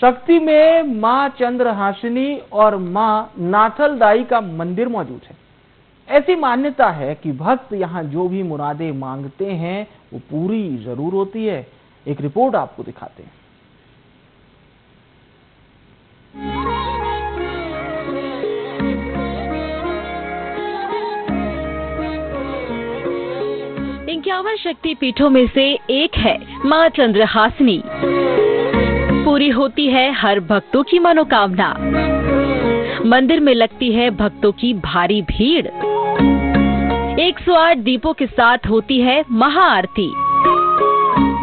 शक्ति में मां चंद्रहासिनी और मां नाथलदाई का मंदिर मौजूद है। ऐसी मान्यता है कि भक्त यहां जो भी मुरादें मांगते हैं वो पूरी जरूर होती है। एक रिपोर्ट आपको दिखाते हैं। इक्यावन शक्ति पीठों में से एक है मां चंद्रहासिनी। पूरी होती है हर भक्तों की मनोकामना। मंदिर में लगती है भक्तों की भारी भीड़। 108 दीपों के साथ होती है महाआरती।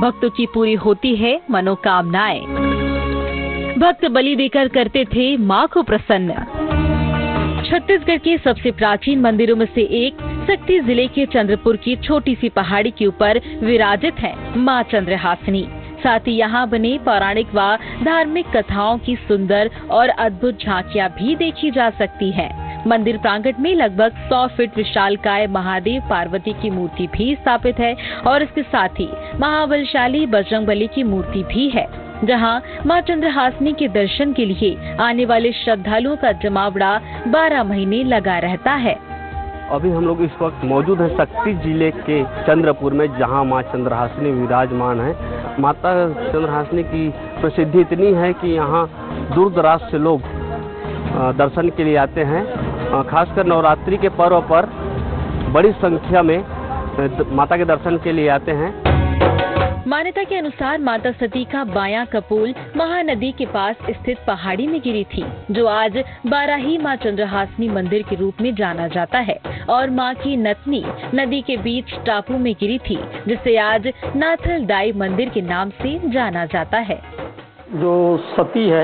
भक्तों की पूरी होती है मनोकामनाएं। भक्त बलि देकर करते थे मां को प्रसन्न। छत्तीसगढ़ के सबसे प्राचीन मंदिरों में से एक शक्ति जिले के चंद्रपुर की छोटी सी पहाड़ी के ऊपर विराजित है मां चंद्रहासिनी। साथ ही यहाँ बने पौराणिक व धार्मिक कथाओं की सुंदर और अद्भुत झांकियाँ भी देखी जा सकती है। मंदिर प्रांगण में लगभग 100 फीट विशालकाय महादेव पार्वती की मूर्ति भी स्थापित है और इसके साथ ही महाबलशाली बजरंगबली की मूर्ति भी है, जहां मां चंद्रहासिनी के दर्शन के लिए आने वाले श्रद्धालुओं का जमावड़ा 12 महीने लगा रहता है। अभी हम लोग इस वक्त मौजूद हैं शक्ति जिले के चंद्रपुर में, जहां मां चंद्रहासिनी विराजमान है। माता चंद्रहासिनी की प्रसिद्धि इतनी है कि यहाँ दूर दराज से लोग दर्शन के लिए आते हैं। खासकर नवरात्रि के पर्व पर बड़ी संख्या में माता के दर्शन के लिए आते हैं। मान्यता के अनुसार माता सती का बायां कपोल महानदी के पास स्थित पहाड़ी में गिरी थी, जो आज बाराही मां चंद्रहासिनी मंदिर के रूप में जाना जाता है, और मां की नतनी नदी के बीच टापू में गिरी थी, जिसे आज नाथलदाई मंदिर के नाम से जाना जाता है। जो सती है,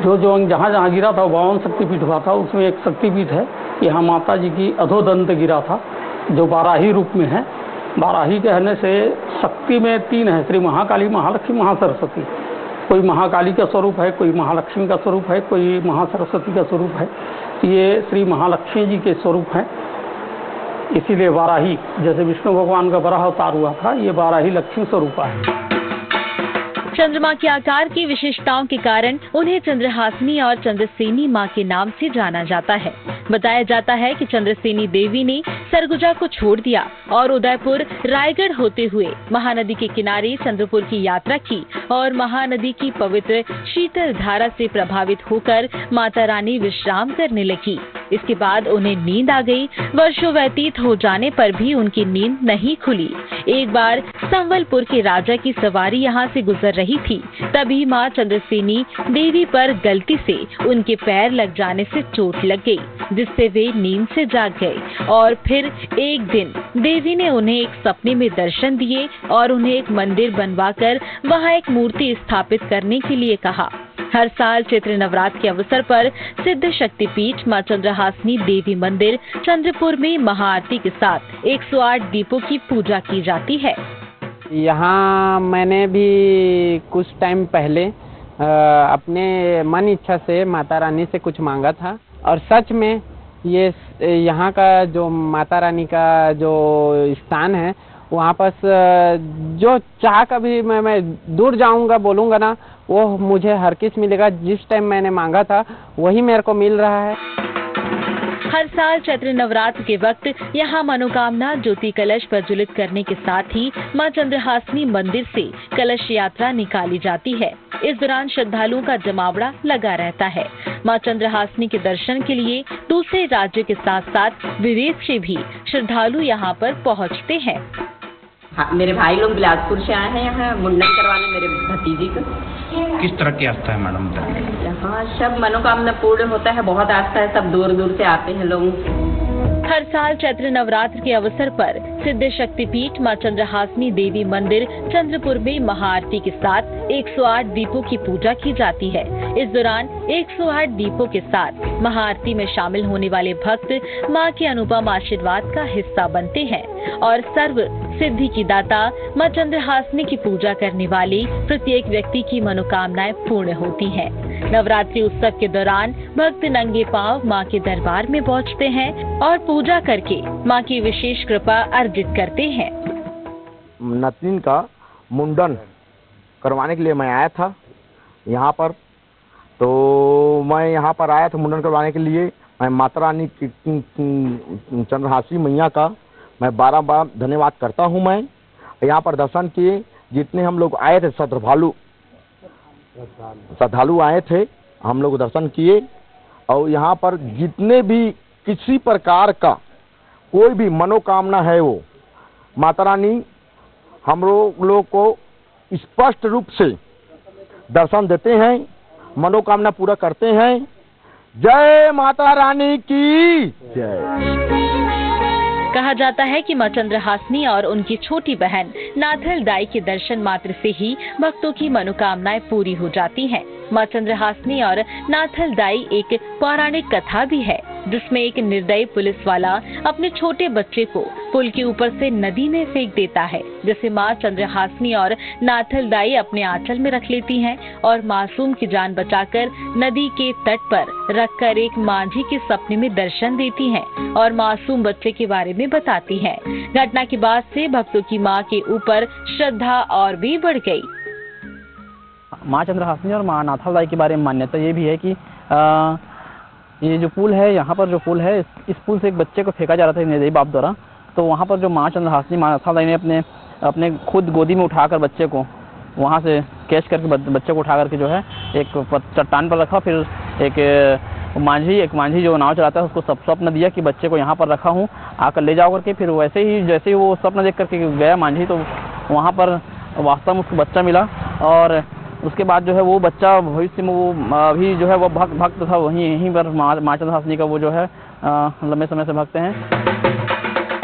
जो जहाँ जहाँ गिरा था 52 शक्तिपीठ हुआ था, उसमें एक शक्तिपीठ है। यहाँ माता जी की अधोदंत गिरा था, जो बाराही रूप में है। बाराही कहने से शक्ति में 3 है, श्री महाकाली, महालक्ष्मी, महासरस्वती। कोई महाकाली का स्वरूप है, कोई महालक्ष्मी का स्वरूप है, कोई महासरस्वती का स्वरूप है। ये श्री महालक्ष्मी जी के स्वरूप हैं, इसीलिए बाराही, जैसे विष्णु भगवान का बराह अवतार हुआ था, ये बाराही लक्ष्मी स्वरूपा है। चंद्रमा के आकार की विशेषताओं के कारण उन्हें चंद्रहासिनी और चंद्रसेनी मां के नाम से जाना जाता है। बताया जाता है कि चंद्रसेनी देवी ने सरगुजा को छोड़ दिया और उदयपुर रायगढ़ होते हुए महानदी के किनारे चंद्रपुर की यात्रा की और महानदी की पवित्र शीतल धारा से प्रभावित होकर माता रानी विश्राम करने लगी। इसके बाद उन्हें नींद आ गई। वर्षों व्यतीत हो जाने पर भी उनकी नींद नहीं खुली। एक बार संबलपुर के राजा की सवारी यहाँ से गुजर रही थी, तभी मां चंद्रसेनी देवी पर गलती से उनके पैर लग जाने से चोट लग गई, जिससे वे नींद से जाग गए। और फिर एक दिन देवी ने उन्हें एक सपने में दर्शन दिए और उन्हें एक मंदिर बनवाकर वहाँ एक मूर्ति स्थापित करने के लिए कहा। हर साल चैत्र नवरात्र के अवसर पर सिद्ध शक्तिपीठ मां चंद्रहासिनी देवी मंदिर चंद्रपुर में महाआरती के साथ 108 दीपों की पूजा की जाती है। यहाँ मैंने भी कुछ टाइम पहले अपने मन इच्छा से माता रानी से कुछ मांगा था, और सच में ये यहाँ का जो माता रानी का जो स्थान है, वहाँ पर जो चाह कभी मैं दूर जाऊँगा बोलूँगा ना, वो मुझे हर किस मिलेगा। जिस टाइम मैंने मांगा था वही मेरे को मिल रहा है। हर साल चैत्र नवरात्र के वक्त यहाँ मनोकामना ज्योति कलश प्रज्वलित करने के साथ ही मां चंद्रहासिनी मंदिर से कलश यात्रा निकाली जाती है। इस दौरान श्रद्धालुओं का जमावड़ा लगा रहता है। मां चंद्रहासिनी के दर्शन के लिए दूसरे राज्य के साथ साथ विदेश से भी श्रद्धालु यहाँ पर पहुँचते हैं। मेरे भाई लोग बिलासपुर से आए हैं यहाँ मुंडन करवाने मेरे भतीजी को। किस तरह की आस्था है मैडम? यहाँ सब मनोकामना पूर्ण होता है, बहुत आस्था है, सब दूर दूर से आते हैं लोग। हर साल चैत्र नवरात्र के अवसर पर सिद्ध शक्तिपीठ मां चंद्रहासिनी देवी मंदिर चंद्रपुर में महाआरती के साथ 108 दीपों की पूजा की जाती है। इस दौरान 108 दीपों के साथ महाआरती में शामिल होने वाले भक्त मां के अनुपम आशीर्वाद का हिस्सा बनते हैं और सर्व सिद्धि की दाता मां चंद्रहासिनी की पूजा करने वाले प्रत्येक व्यक्ति की मनोकामनाएं पूर्ण होती हैं। नवरात्रि उत्सव के दौरान भक्त नंगे पांव मां के दरबार में पहुंचते हैं और पूजा करके मां की विशेष कृपा अर्जित करते हैं। नतनीन का मुंडन करवाने के लिए मैं आया था, यहाँ पर। तो मैं यहाँ पर आया था मुंडन करवाने के लिए। मैं माता रानी की चंद्रहासिनी मैया का मैं बार बार धन्यवाद करता हूँ। मैं यहाँ पर दर्शन किए, जितने हम लोग आए थे श्रद्धालु आए थे, हम लोग दर्शन किए। और यहाँ पर जितने भी किसी प्रकार का कोई भी मनोकामना है, वो माता रानी हम लोग को स्पष्ट रूप से दर्शन देते हैं, मनोकामना पूरा करते हैं। जय माता रानी की जय। कहा जाता है कि मां चंद्रहासिनी और उनकी छोटी बहन नाथल दाई के दर्शन मात्र से ही भक्तों की मनोकामनाएं पूरी हो जाती हैं। मां चंद्रहासिनी और नाथल दाई एक पौराणिक कथा भी है, जिसमें एक निर्दयी पुलिस वाला अपने छोटे बच्चे को पुल के ऊपर से नदी में फेंक देता है, जिसे मां चंद्रहासिनी और नाथल दाई अपने आंचल में रख लेती हैं और मासूम की जान बचाकर नदी के तट पर रखकर एक मांझी के सपने में दर्शन देती हैं और मासूम बच्चे के बारे में बताती हैं। घटना के बाद से भक्तों की मां के ऊपर श्रद्धा और भी बढ़ गई। मां चंद्रहासिनी और मां नाथल दाई के बारे में मान्यता ये भी है कि ये जो पुल है, यहाँ पर जो पुल है, इस पुल से एक बच्चे को फेंका जा रहा था निर्दयी बाप द्वारा। तो वहाँ पर जो मां चंद्रहासिनी मां नाथल दाई ने अपने खुद गोदी में उठाकर बच्चे को वहाँ से कैच करके बच्चे को उठा करके जो है एक चट्टान पर रखा। फिर एक मांझी जो नाव चलाता है उसको स्वप्न दिया कि बच्चे को यहाँ पर रखा हूँ, आकर ले जाओ करके। फिर वैसे ही जैसे ही वो स्वप्न देख करके गया मांझी, तो वहाँ पर वास्तव में उसको बच्चा मिला। और उसके बाद जो है वो बच्चा भविष्य में वो अभी जो है वो भक्त था, यहीं पर मां चंद्रहासिनी का वो जो है लंबे समय से भक्त हैं।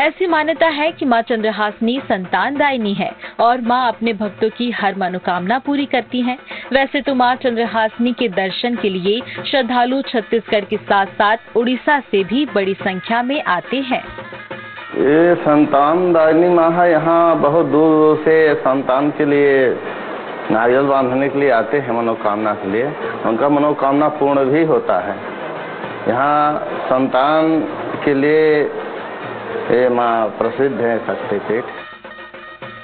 ऐसी मान्यता है कि मां चंद्रहासिनी संतानदायिनी है और मां अपने भक्तों की हर मनोकामना पूरी करती हैं। वैसे तो मां चंद्रहासिनी के दर्शन के लिए श्रद्धालु छत्तीसगढ़ के साथ साथ उड़ीसा से भी बड़ी संख्या में आते हैं। ये संतानदायिनी मां है, यहाँ बहुत दूर से संतान के लिए नारियल बांधने के लिए आते हैं, मनोकामना के लिए। उनका मनोकामना पूर्ण भी होता है। यहाँ संतान के लिए ये माँ प्रसिद्ध है शक्तिपीठ।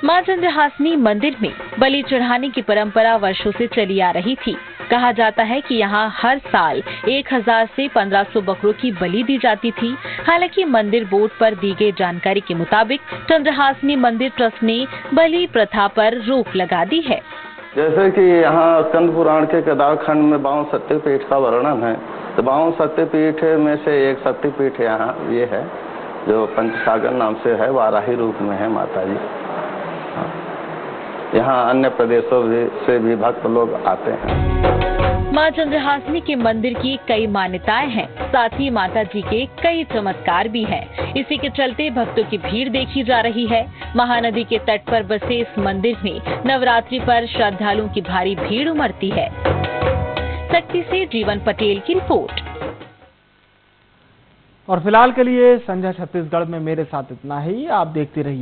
मां चंद्रहासिनी मंदिर में बलि चढ़ाने की परंपरा वर्षों से चली आ रही थी। कहा जाता है कि यहाँ हर साल 1000 से 1500 बकरों की बलि दी जाती थी। हालांकि मंदिर बोर्ड पर दी गई जानकारी के मुताबिक चंद्रहासिनी मंदिर ट्रस्ट ने बलि प्रथा पर रोक लगा दी है। जैसे कि यहाँ स्कंद पुराण के केदार खंड में 52 शक्तिपीठ का वर्णन है, तो 52 शक्तिपीठ में से एक शक्तिपीठ यहाँ ये है जो पंचसागर नाम से है, वाराही रूप में है माता जी। यहाँ अन्य प्रदेशों से भी भक्त लोग आते हैं। मां चंद्रहासिनी के मंदिर की कई मान्यताएं हैं, साथ ही माता जी के कई चमत्कार भी हैं। इसी के चलते भक्तों की भीड़ देखी जा रही है। महानदी के तट पर बसे इस मंदिर में नवरात्रि पर श्रद्धालुओं की भारी भीड़ उमड़ती है। शक्ति से जीवन पटेल की रिपोर्ट। और फिलहाल के लिए संजय छत्तीसगढ़ में मेरे साथ इतना ही। आप देखते रहिए